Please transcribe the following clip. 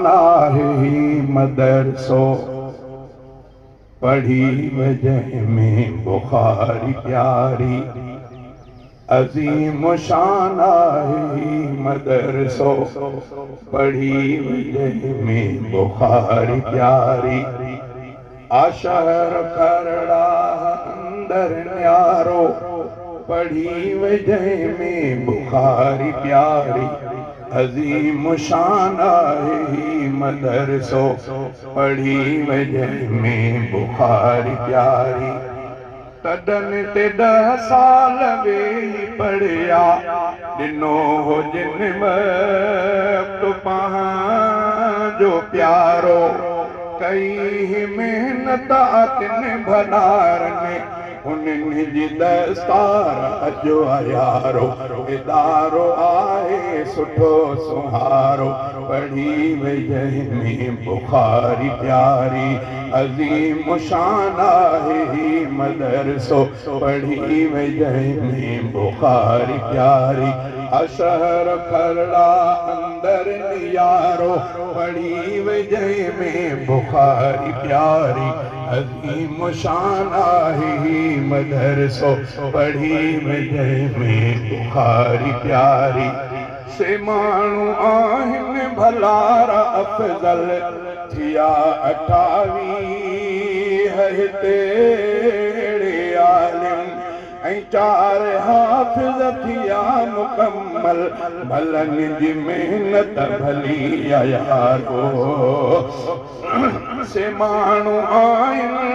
नाही मदरसो पढ़ी वजह में बुखारी प्यारी अजीम शान आहे मदरसो पढ़ी वजह में बुखारी प्यारी आशहर करड़ा अंदर न्यारो पढ़ी वजह में बुखारी प्यारी अजीम शान आहे मदरसो पढ़ी वजह में बुखारी प्यारी तडन ते 10 साल वेही पढ़िया ॾिनो हो जिन वक़्तु पंहिंजो प्यारो कई महिनत अतिन भलारनि उन्हनि जी दस्तार अॼु यारो इदारो आहे सुठो सुहारो पढ़ी वजह में बुखारी प्यारी अजीम शान आहे मदरसो पढ़ी वजह में बुखारी प्यारी अशहर खरड़ा अंदर नियारो पढ़ी वजह में बुखारी प्यारी अजीम शान आहे मदरसो पढ़ी वजह में बुखारी प्यारी से माण्हू आहिनि भलारा अफ़ज़ल थिया 28 हिते आलिम ऐं 4 हाफ़िज़ थिया मुकम्मल भलनि जी महिनत भली यारो से माण्हू आहिनि